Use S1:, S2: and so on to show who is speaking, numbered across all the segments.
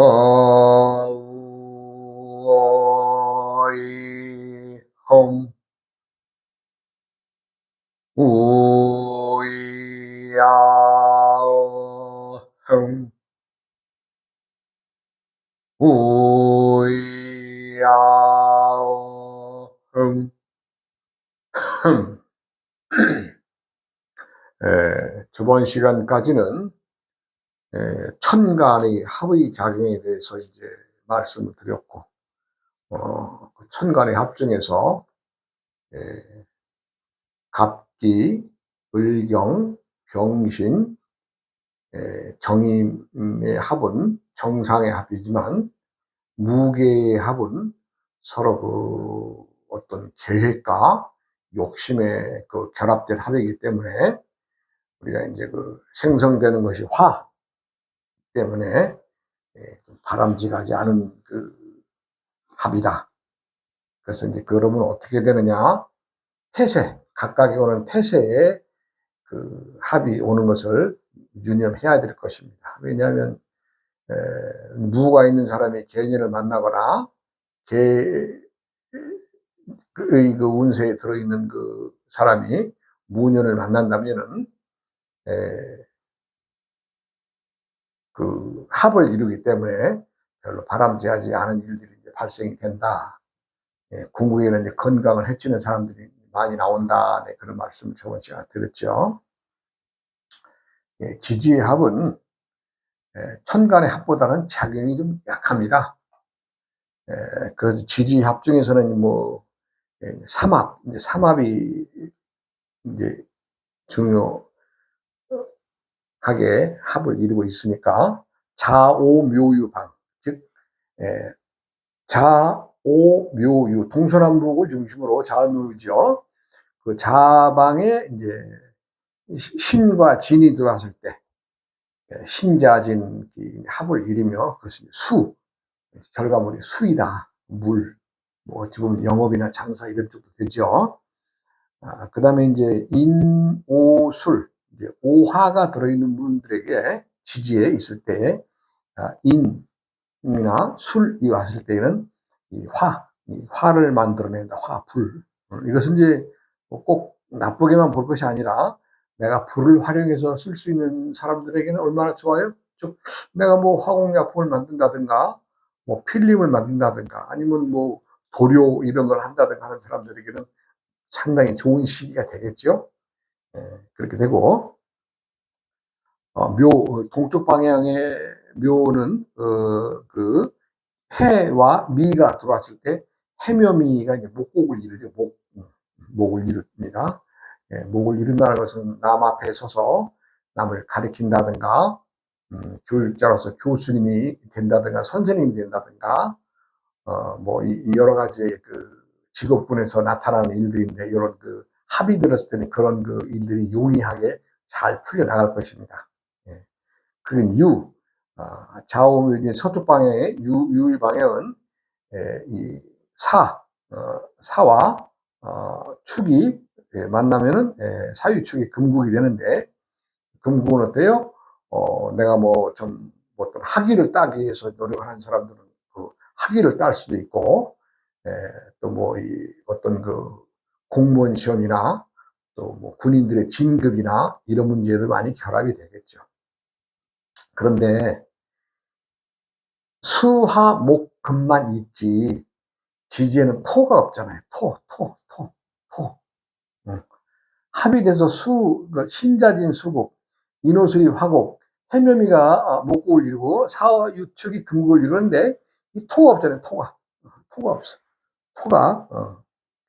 S1: 어이 험 우야어 흠 우야어 흠 저번 시간까지는 천간의 합의 작용에 대해서 이제 말씀을 드렸고, 그 천간의 합중에서 갑기, 을경, 병신, 정임의 합은 정상의 합이지만 무게의 합은 서로 어떤 계획과 욕심에 결합된 합이기 때문에 우리가 이제 생성되는 것이 화 때문에 바람직하지 않은 합이다. 그래서 이제 그러면 어떻게 되느냐? 태세, 각각이 오는 태세에 합이 오는 것을 유념해야 될 것입니다. 왜냐하면 무가 있는 사람이 개년을 만나거나 개의 운세에 들어있는 사람이 무년을 만난다면은 합을 이루기 때문에 별로 바람직하지 않은 일들이 이제 발생이 된다. 궁극에는 이제 건강을 해치는 사람들이 많이 나온다. 그런 말씀을 저번 시간에 드렸죠. 지지의 합은 천간의 합보다는 작용이 좀 약합니다. 그래서 지지 합 중에서는 삼합, 이제 삼합이 이제 중요하게 합을 이루고 있으니까 자오묘유방, 즉 자오묘유, 동서남북을 중심으로 자오묘유죠. 그 자방에 이제 신과 진이 들어왔을 때 신자진 합을 이루며 그것이 수, 결과물이 수이다. 물, 어찌 보면 영업이나 장사 이런 쪽도 되죠. 그 다음에 이제 인오술, 이제 오화가 들어있는 분들에게 지지에 있을 때, 인이나 술이 왔을 때는 이 화를 만들어낸다. 화, 불. 이것은 이제 꼭 나쁘게만 볼 것이 아니라 내가 불을 활용해서 쓸 수 있는 사람들에게는 얼마나 좋아요? 즉, 내가 화공약품을 만든다든가, 필름을 만든다든가, 아니면 도료 이런 걸 한다든가 하는 사람들에게는 상당히 좋은 시기가 되겠죠. 그렇게 되고, 동쪽 방향의 묘는, 해와 미가 들어왔을 때, 해묘미가 이제 목곡을 이루죠. 목을 이룹니다. 목을 이룬다는 것은 남 앞에 서서 남을 가리킨다든가, 교육자로서 교수님이 된다든가, 선생님이 된다든가, 여러 가지의 직업군에서 나타나는 일들인데, 이런 합이 들었을 때는 그런 일들이 용이하게 잘 풀려나갈 것입니다. 그리고 좌우묘 서쪽 방향의 유의 방향은 이 사와 축이 만나면은 사유축이 금국이 되는데, 금국은 어때요? 내가 좀 어떤 학위를 따기 위해서 노력하는 사람들은 학위를 딸 수도 있고, 또 어떤 공무원 시험이나 또 군인들의 진급이나 이런 문제도 많이 결합이 되겠죠. 그런데 수화목금만 있지 지지에는 토가 없잖아요. 토. 합이 돼서 신자진 수국, 인호술이 화곡, 해묘미가 목국을 이루고 사유축이 금국을 이루는데 이 토가 없잖아요. 토가 없어.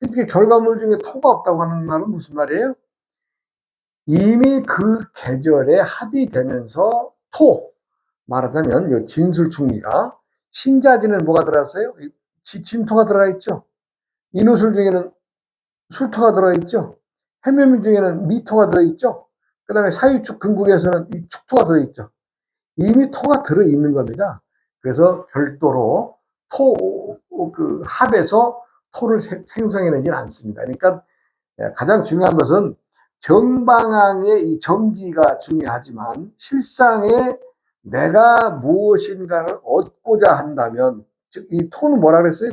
S1: 이렇게 결과물 중에 토가 없다고 하는 말은 무슨 말이에요? 이미 그 계절에 합이 되면서 말하자면 이 진술충리가 신자진은 뭐가 들어갔어요? 진토가 들어가 있죠. 인호술 중에는 술토가 들어가 있죠. 해묘미 중에는 미토가 들어 있죠. 그 다음에 사유축 금국에서는 이 축토가 들어 있죠. 이미 토가 들어 있는 겁니다. 그래서 별도로 합에서 토를 생성해내지는 않습니다. 그러니까 가장 중요한 것은 정방향의 이 정기가 중요하지만 실상의 내가 무엇인가를 얻고자 한다면, 즉, 이 토는 뭐라 그랬어요?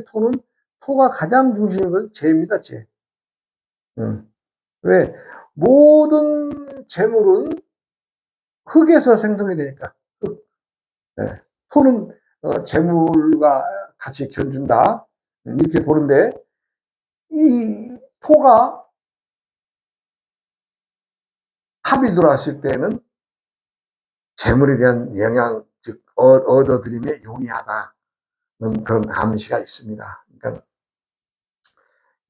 S1: 토가 가장 중심인 건 재입니다, 재. 왜? 모든 재물은 흙에서 생성이 되니까. 흙. 네. 토는 재물과 같이 견준다. 이렇게 보는데, 이 토가 합이 들어왔을 때는 재물에 대한 영향, 즉, 얻어들임에 용이하다는 그런 암시가 있습니다. 그러니까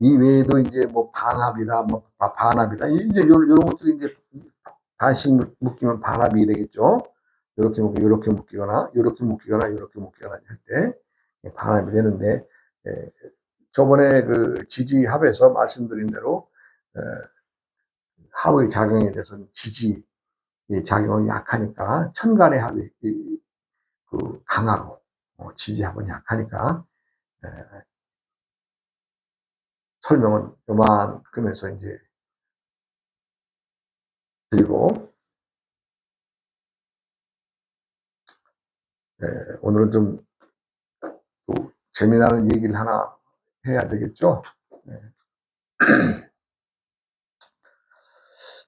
S1: 이 외에도 이제 뭐 반합이다, 뭐 반합이다. 이제 이런 것들이 이제 반씩 묶이면 반합이 되겠죠. 이렇게 묶이거나, 이렇게 묶이거나, 이렇게 묶이거나, 이렇게 묶이거나 할 때 반합이 되는데, 저번에 그 지지합에서 말씀드린 대로 합의 작용에 대해서는 지지의 작용은 약하니까 천간의 합이 그 강하고 지지합은 약하니까 설명은 요만큼에서 이제 드리고, 오늘은 좀 또 재미나는 얘기를 하나 해야 되겠죠.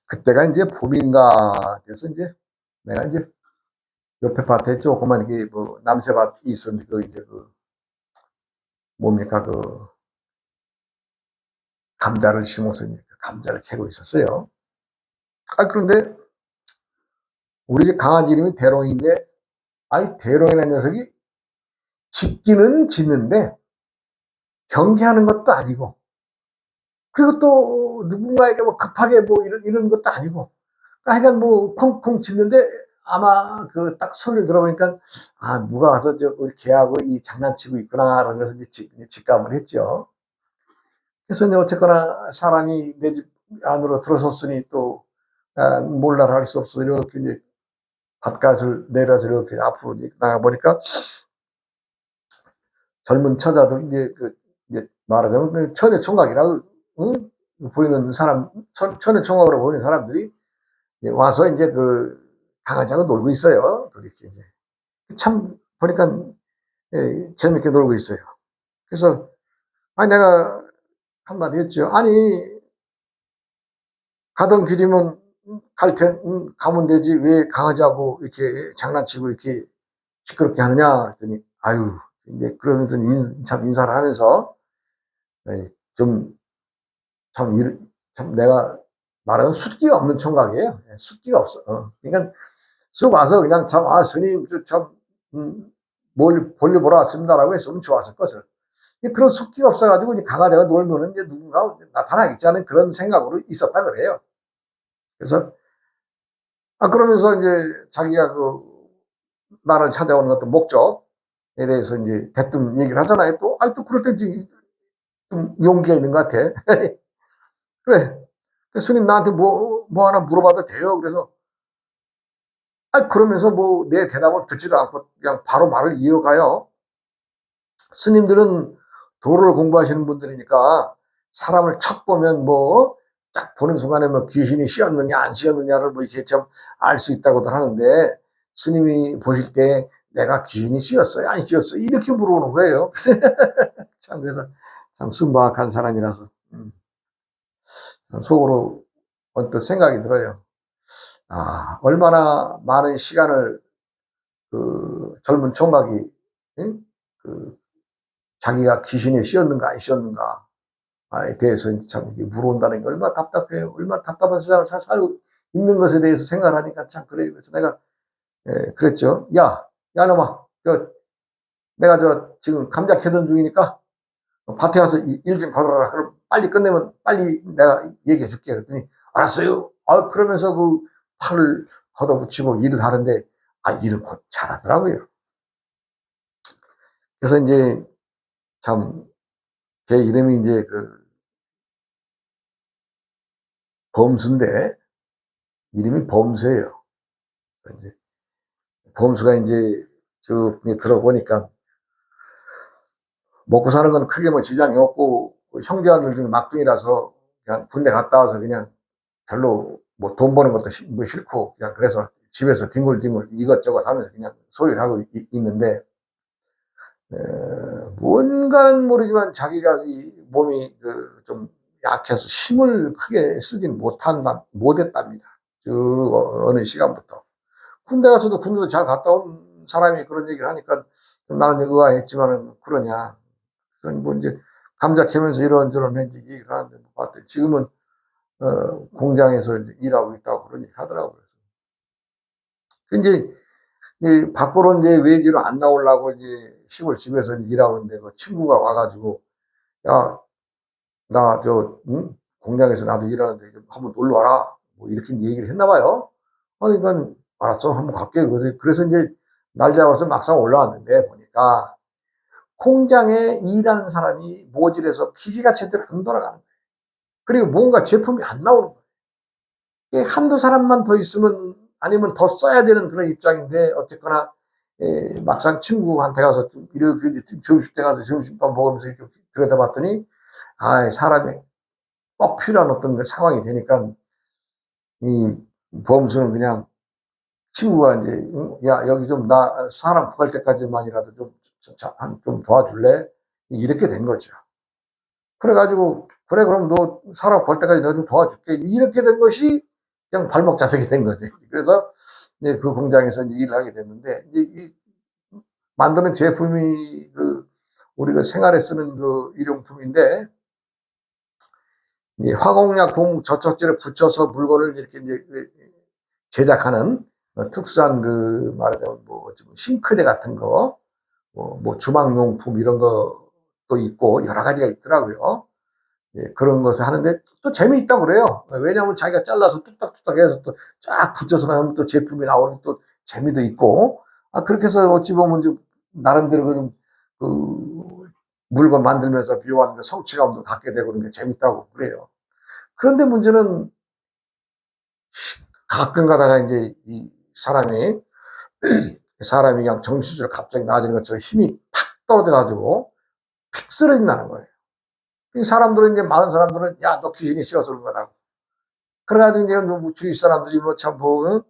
S1: 그때가 이제 봄인가 돼서 이제 내가 이제 옆에 밭에 조그만 게 뭐 남새밭이 있었는데 그 이제 그 뭡니까 그 감자를 심어서 이제 감자를 캐고 있었어요. 그런데 우리 집 강아지 이름이 대롱인데, 대롱이라는 녀석이 짖기는 짖는데 경계하는 것도 아니고, 그리고 또 누군가에게 뭐 급하게 뭐 이런 것도 아니고, 하여간 뭐 콩콩 짖는데 아마 그 딱 소리를 들어보니까 누가 와서 우리 개하고 이 장난치고 있구나라는 것을 이제 직감을 했죠. 그래서 이제 어쨌거나 사람이 내 집 안으로 들어섰으니 또 몰라라 할 수 없어 이렇게 이제 밭갓을 내려서 이렇게 앞으로 나가 보니까 젊은 처자들 이제 말하자면 그 천의 총각이라고 보이는 사람, 천의 총각으로 보이는 사람들이 와서 이제 그 강아지하고 놀고 있어요. 이렇게 이제 참 보니까 재밌게 놀고 있어요. 그래서 내가 한마디 했죠. 가던 길이면 가면 되지 왜 강아지하고 이렇게 장난치고 이렇게 시끄럽게 하느냐 그랬더니 이제 그러면서 참 인사를 하면서 참 내가 말하는 숫기가 없는 총각이에요. 숫기가 없어. 그러니까 쑥 와서 그냥 스님 뭘 볼일 보러 왔습니다라고 했으면 좋았을 것을. 그런 숫기가 없어가지고 이제 강아지가 놀면은 이제 누군가 나타나겠지 하는 그런 생각으로 있었다 그래요. 그래서 그러면서 이제 자기가 그 나를 찾아오는 것도 목적에 대해서 이제 대뜸 얘기를 하잖아요. 또 그럴 때 좀 용기가 있는 것 같아. 그래. 스님 나한테 뭐 하나 물어봐도 돼요. 그래서 그러면서 뭐 내 대답을 듣지도 않고 그냥 바로 말을 이어가요. 스님들은 도를 공부하시는 분들이니까 사람을 척 보면 딱 보는 순간에 귀신이 씌었느냐 안 씌었느냐를 이렇게 좀 알 수 있다고들 하는데, 스님이 보실 때 내가 귀신이 씌었어요 안 씌었어요 이렇게 물어보는 거예요. 그래서 참 순박한 사람이라서 속으로 언뜻 생각이 들어요. 얼마나 많은 시간을 그 젊은 총각이 자기가 귀신에 씌었는가 안 씌었는가에 대해서 참 물어온다는 게 얼마나 답답해요. 얼마나 답답한 세상을 살고 있는 것에 대해서 생각하니까 참 그래요. 그래서 내가 그랬죠. 야 놈아, 내가 지금 감자 캐던 중이니까 밭에 가서 일 좀 걸어라. 그럼 빨리 끝내면 빨리 내가 얘기해 줄게. 그랬더니 알았어요. 그러면서 그 팔을 걷어붙이고 일을 하는데 일을 곧 잘하더라고요. 그래서 이제 참 제 이름이 이제 그 범수인데 이름이 범수예요. 이제 범수가 이제 쭉 들어보니까 먹고 사는 건 크게 지장이 없고 형제아들 중에 막둥이라서 그냥 군대 갔다 와서 그냥 별로 돈 버는 것도 싫고 그냥 그래서 집에서 뒹굴뒹굴 이것저것 하면서 그냥 소리를 하고 있는데, 뭔가는 모르지만 자기가 이 몸이 좀 약해서 힘을 크게 쓰진 못했답니다. 어느 시간부터. 군대 가서도 군대도 잘 갔다 온 사람이 그런 얘기를 하니까 나는 의아했지만은 그러냐. 그건 뭐 이제 감자 캐면서 이런저런 얘기를 하는데 봤더니 지금은 공장에서 일하고 있다고 그런 얘기 하더라고요. 이제 밖으로 이제 외지로 안 나오려고 이제 시골 집에서 일하고 있는데 그 친구가 와가지고 야, 나 응? 공장에서 나도 일하는데 좀 한번 놀러 와라. 뭐 이렇게 얘기를 했나 봐요. 그러니까 알았어, 한번 갈게. 그래서 이제 날 잡아서 막상 올라왔는데 보니까 공장에 일하는 사람이 모질해서 기계가 제대로 안 돌아가는 거예요. 그리고 뭔가 제품이 안 나오는 거예요. 한두 사람만 더 있으면 아니면 더 써야 되는 그런 입장인데 어쨌거나 막상 친구한테 가서 이렇게 점심때 가서 점심밥 먹으면서 이렇게 들여다봤더니 사람이 꼭 필요한 어떤 그 상황이 되니까 이 보험수는 그냥 친구가 이제 야 여기 좀 나 사람 구할 때까지만이라도 좀 도와줄래? 이렇게 된 거죠. 그래가지고 그래 그럼 너 사람 구할 때까지 너 좀 도와줄게 이렇게 된 것이 그냥 발목 잡히게 된 거지. 그래서 이제 그 공장에서 이제 일을 하게 됐는데 이 만드는 제품이 우리가 생활에 쓰는 그 일용품인데 이 화공약 공 접착제를 붙여서 물건을 이렇게 이제 제작하는 특수한 말하자면 뭐 싱크대 같은 거, 뭐 주방용품 이런 것도 있고 여러 가지가 있더라고요. 예, 그런 것을 하는데 또 재미있다고 그래요. 왜냐하면 자기가 잘라서 뚝딱뚝딱 해서 또 쫙 붙여서 하면 또 제품이 나오는 또 재미도 있고, 그렇게 해서 어찌 보면 좀 나름대로 물건 만들면서 묘한 그 성취감도 갖게 되고 그런 게 재밌다고 그래요. 그런데 문제는 가끔 가다가 이제 이 사람이 그냥 정신줄을 갑자기 나아지는 것처럼 힘이 팍 떨어져가지고 픽 쓰러진다는 거예요. 사람들은 이제 많은 사람들은 야, 너 귀신이 싫어서 그런 거라고. 그래가지고 이제 뭐 주위 사람들이 뭐 참 보면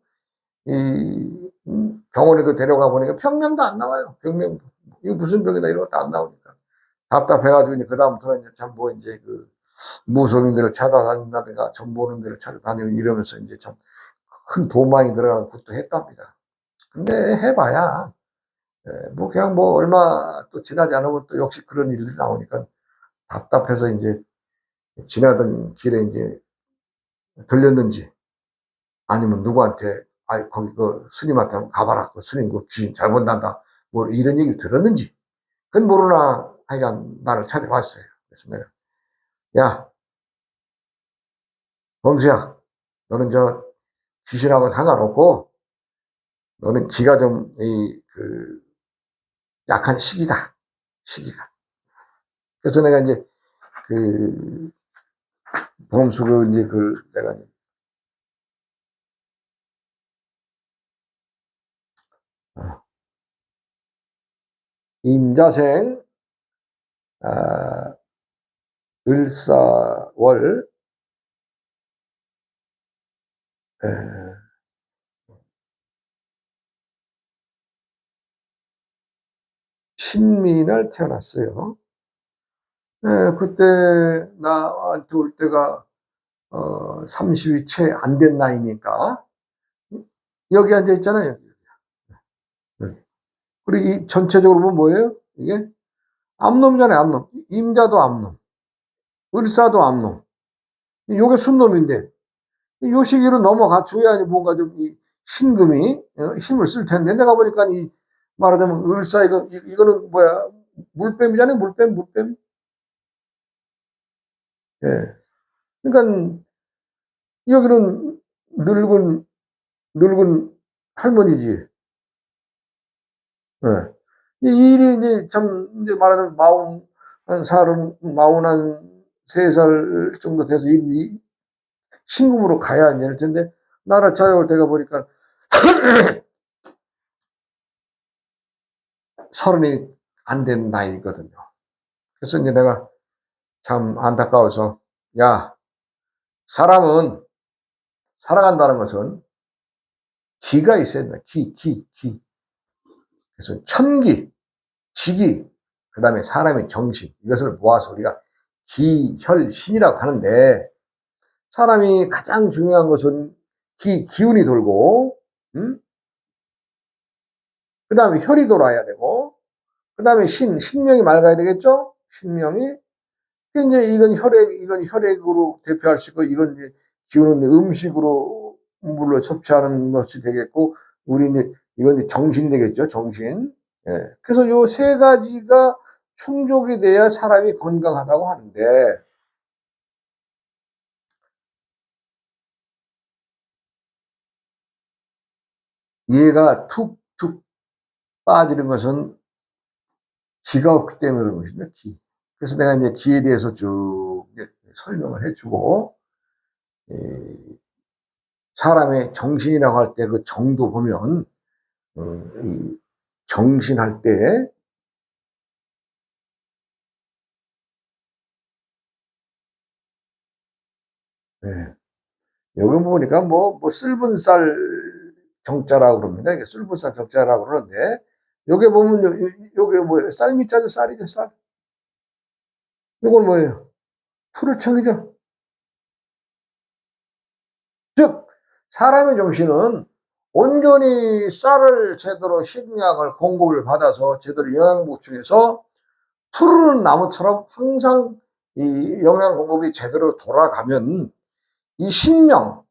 S1: 병원에도 데려가 보니까 병명도 안 나와요. 병명도. 이거 무슨 병이다 이런 것도 안 나오니까. 답답해가지고 이제 그다음부터는 이제 참 뭐 이제 무속인들을 찾아다닌다든가 전 보는 데를 찾아다니고 이러면서 이제 참 큰 돈 많이 들어가는 것도 했답니다. 근데 해봐야, 뭐 그냥 뭐 얼마 또 지나지 않으면 또 역시 그런 일들이 나오니까 답답해서 이제 지나던 길에 이제 들렸는지 아니면 누구한테 거기 스님한테 한번 가봐라. 스님 귀신 잘 본단다. 뭐 이런 얘기를 들었는지 그건 모르나 하여간 나를 찾아왔어요. 그래서 내가 야, 범수야, 너는 귀신하고 상관없고 너는 기가 좀 약한 시기다. 시기가. 그래서 내가 이제 범수 이제 내가 임자생 을사월 신민을 태어났어요. 그때 나한테 올 때가 30이 채 안 된 나이니까 여기 앉아 있잖아요. 여기. 그리고 이 전체적으로 보면 뭐예요? 이게 암놈이잖아요. 암놈. 임자도 암놈, 을사도 암놈. 요게 순놈인데 요 시기로 넘어가 줘야 뭔가 좀 신금이 힘을 쓸 텐데 내가 보니까 말하자면 을사 이거는 뭐야 물뱀이잖아요. 물뱀. 예. 그러니까 여기는 늙은 할머니지. 예. 이 일이 이제 참 이제 말하자면 마흔 세 살 정도 돼서 신금으로 가야 될 텐데 나를 찾아올 때가 보니까 서른이 안 된 나이거든요. 그래서 이제 내가 참 안타까워서 야, 사람은 살아간다는 것은 기가 있어야 된다. 기. 그래서 천기, 지기, 그 다음에 사람의 정신, 이것을 모아서 우리가 기혈신이라고 하는데, 사람이 가장 중요한 것은 기운이 돌고, 그 다음에 혈이 돌아야 되고, 그 다음에 신명이 맑아야 되겠죠? 신명이. 이건 혈액으로 대표할 수 있고, 이건 이제 기운은 음식으로, 물로 섭취하는 것이 되겠고, 이건 이제 정신이 되겠죠? 정신. 예. 그래서 요 세 가지가 충족이 돼야 사람이 건강하다고 하는데, 얘가 툭툭 빠지는 것은 기가 없기 때문에 그런 것입니다. 기. 그래서 내가 이제 기에 대해서 쭉 설명을 해주고, 사람의 정신이라고 할 때 그 정도 보면, 이 정신할 때, 예. 여기 보니까 쓸분 쌀 정자라고 그럽니다. 이게 쓸분 쌀 정자라고 그러는데, 여기 보면, 요게 뭐예요? 쌀미자죠, 쌀이죠, 쌀. 이건 뭐예요? 푸르청이죠. 즉, 사람의 정신은 온전히 쌀을 제대로 식량을 공급을 받아서 제대로 영양 보충해서 푸르른 나무처럼 항상 이 영양 공급이 제대로 돌아가면 이 신명,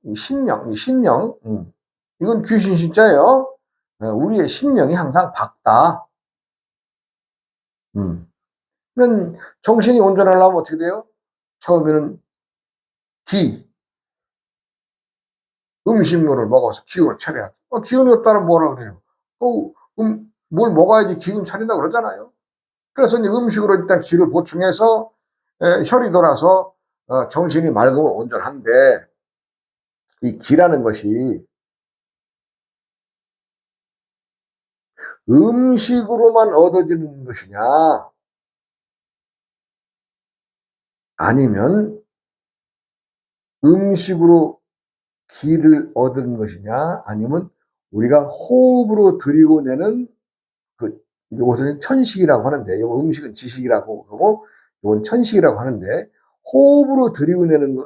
S1: 이건 귀신 신자예요. 우리의 신명이 항상 밝다. 그러면 정신이 온전하려면 어떻게 돼요? 처음에는 음식물을 먹어서 기운을 차려야 돼. 기운이 없다면 뭐라 그래요? 뭘 먹어야지 기운 차린다고 그러잖아요. 그래서 이제 음식으로 일단 기를 보충해서 혈이 돌아서 정신이 맑으면 온전한데, 이 기라는 것이 음식으로만 얻어지는 것이냐, 아니면 음식으로 기를 얻는 것이냐, 아니면 우리가 호흡으로 들이고내는 이것을 천식이라고 하는데, 요 음식은 지식이라고 하고, 이건 천식이라고 하는데, 호흡으로 들이고내는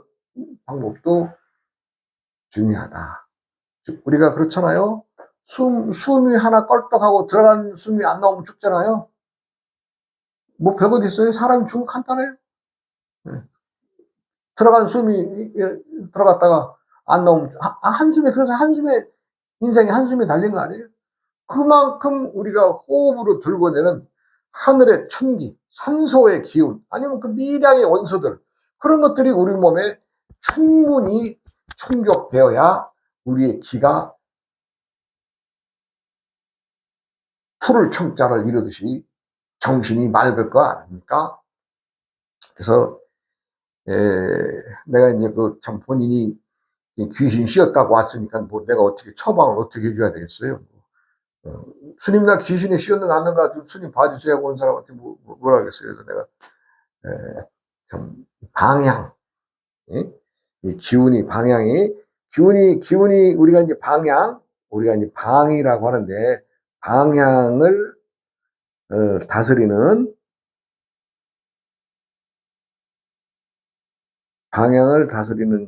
S1: 방법도 중요하다. 즉, 우리가 그렇잖아요. 숨이 하나 껄떡하고 들어간 숨이 안 나오면 죽잖아요. 뭐 별것 있어요? 사람이 죽으면 간단해요. 들어간 숨이 들어갔다가 안 나오면 한숨에, 그래서 한숨에 인생이 한숨에 달린 거 아니에요? 그만큼 우리가 호흡으로 들고내는 하늘의 천기, 산소의 기운, 아니면 그 미량의 원소들, 그런 것들이 우리 몸에 충분히 충족되어야 우리의 기가 풀을 청자를 이루듯이 정신이 맑을 거 아닙니까? 그래서 내가 이제 참 본인이 귀신 씌었다고 왔으니까 뭐 내가 어떻게 처방을 어떻게 해줘야 되겠어요? 스님 나 귀신이 씌었는가 안 는가 좀 스님 봐주세요 하고 온 사람한테 뭐라 하겠어요? 그래서 내가 좀 방향, 이 기운이 방향이 기운이 우리가 이제 방이라고 하는데, 방향을 다스리는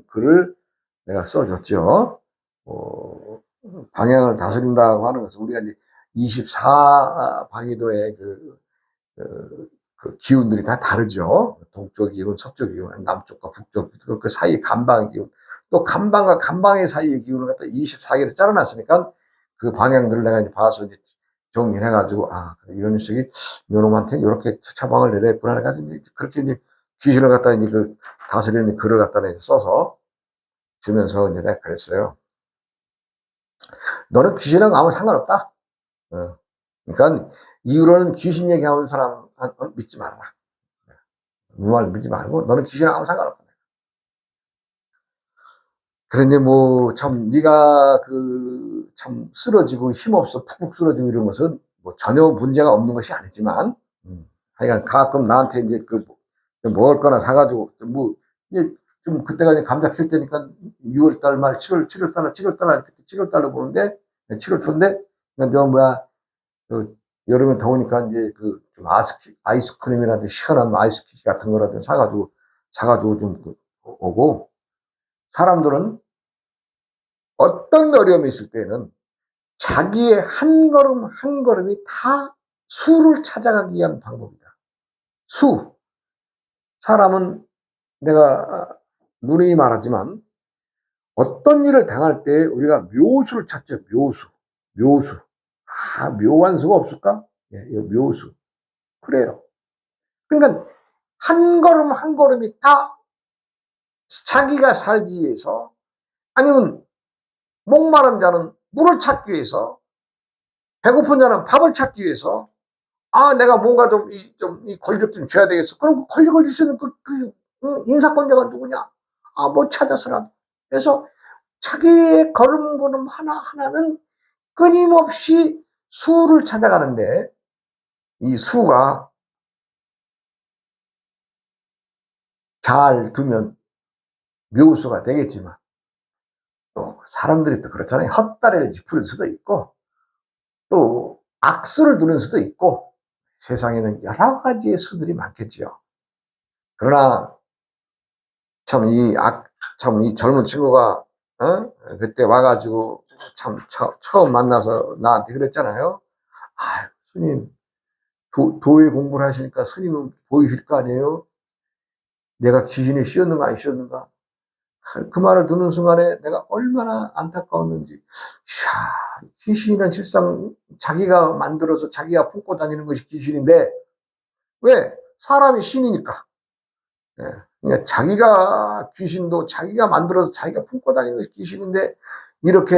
S1: 글을 내가 써줬죠. 방향을 다스린다고 하는 것은 우리가 이제 24방위도의 그 기운들이 다 다르죠. 동쪽 기운, 서쪽 기운, 남쪽과 북쪽, 그 사이 간방 기운, 또 간방과 간방의 사이의 기운을 갖다 24개를 잘라놨으니까 그 방향들을 내가 이제 봐서 이제 정리를 해가지고, 이런 녀석이 요놈한테 이렇게 처방을 내렸구나 해가지고 이제 그렇게 이제 귀신을 갖다 이제 다스리는 글을 갖다 써서 주면서 이제 내가 그랬어요. 너는 귀신하고 아무 상관없다. 그러니까 이후로는 귀신 얘기하는 사람 믿지 말아라. 누말 믿지 말고 너는 귀신하고 아무 상관없다. 그런데 참 네가 참 쓰러지고 힘없어 푹푹 쓰러지고 이런 것은 뭐 전혀 문제가 없는 것이 아니지만, 하여간 가끔 나한테 이제 먹을 거나 사가지고 이제 좀 그때가 이제 감자 킬 때니까 6월달 말 7월달 7월달로 보는데, 7월 초인데, 여름에 더우니까 이제 좀 아이스크림이라든지 시원한 아이스크림 같은 거라든지 사가지고 좀 오고, 사람들은 어떤 어려움이 있을 때는 자기의 한 걸음 한 걸음이 다 수를 찾아가기 위한 방법이다. 수. 사람은 내가 누누이 말하지만 어떤 일을 당할 때 우리가 묘수를 찾죠. 묘수. 묘한 수가 없을까? 예, 묘수. 그래요. 그러니까 한 걸음 한 걸음이 다 자기가 살기 위해서, 아니면 목마른 자는 물을 찾기 위해서, 배고픈 자는 밥을 찾기 위해서, 내가 뭔가 이 권력 좀 줘야 되겠어. 그럼 그 권력을 줄 수 있는 인사권자가 누구냐? 뭐 찾아서라도. 그래서 자기의 걸음걸음 하나하나는 끊임없이 수를 찾아가는데, 이 수가 잘 두면 묘수가 되겠지만, 또 사람들이 또 그렇잖아요. 헛다리를 짚을 수도 있고, 또 악수를 두는 수도 있고, 세상에는 여러 가지의 수들이 많겠지요. 그러나 참 이 젊은 친구가 그때 와가지고 참 처음 만나서 나한테 그랬잖아요. 스님, 도에 공부를 하시니까 스님은 보이실 거 아니에요? 내가 귀신에 씌었는가 안 씌었는가? 그 말을 듣는 순간에 내가 얼마나 안타까웠는지. 귀신이란 실상 자기가 만들어서 자기가 품고 다니는 것이 귀신인데, 왜? 사람이 신이니까. 그러니까 자기가 귀신도 자기가 만들어서 자기가 품고 다니는 것이 귀신인데, 이렇게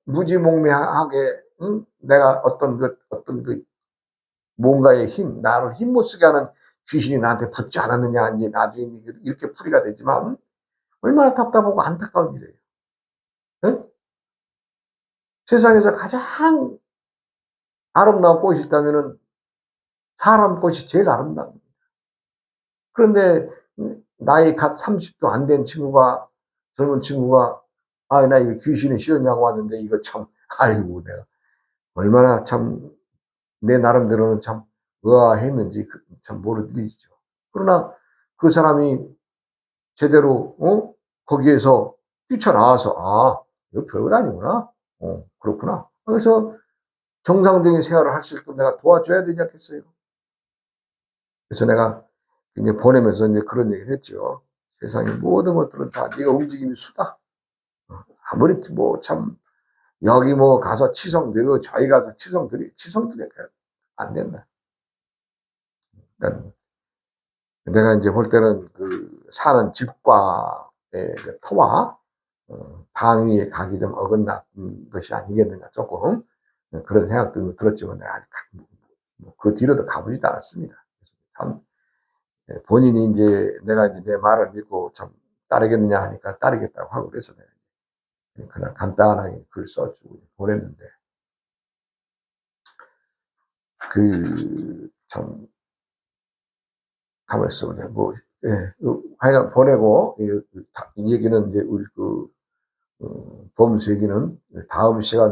S1: 무지몽매하게 내가 어떤 뭔가의 힘, 나를 힘 못 쓰게 하는 귀신이 나한테 붙지 않았느냐, 이제 나중에 이렇게 풀이가 되지만, 얼마나 답답하고 안타까운 일이에요. 네? 세상에서 가장 아름다운 꽃이 있다면은 사람 꽃이 제일 아름답니다. 그런데 나이 갓 30도 안 된 젊은 친구가, 나 이거 귀신이 씌었냐고 하는데, 이거 참, 아이고, 내가 얼마나 참, 내 나름대로는 참 의아했는지 참 모르는 일이죠. 그러나 그 사람이 제대로, 거기에서 뛰쳐나와서, 이거 별거 아니구나. 그렇구나. 그래서 정상적인 생활을 할 수 있도록 내가 도와줘야 되지 않겠어요? 그래서 내가 이제 보내면서 이제 그런 얘기를 했죠. 세상의 모든 것들은 다 네가 움직임이 수다. 아무리 여기 가서 치성드리고 저희 가서 치성드리니까 안 된다. 그러니까 내가 이제 볼 때는 사는 집과의 터와 방위의 각이 좀 어긋난 것이 아니겠느냐, 조금 그런 생각도 들었지만 내가 아직 그 뒤로도 가보지도 않았습니다. 참 본인이 이제 내가 이제 내 말을 믿고 참 따르겠느냐 하니까 따르겠다고 하고, 그래서 내가 그냥 간단하게 글 써주고 보냈는데, 참 가만히 있어 보자. 하여간 보내고, 이 얘기는 이제 우리 범수 얘기는 다음 시간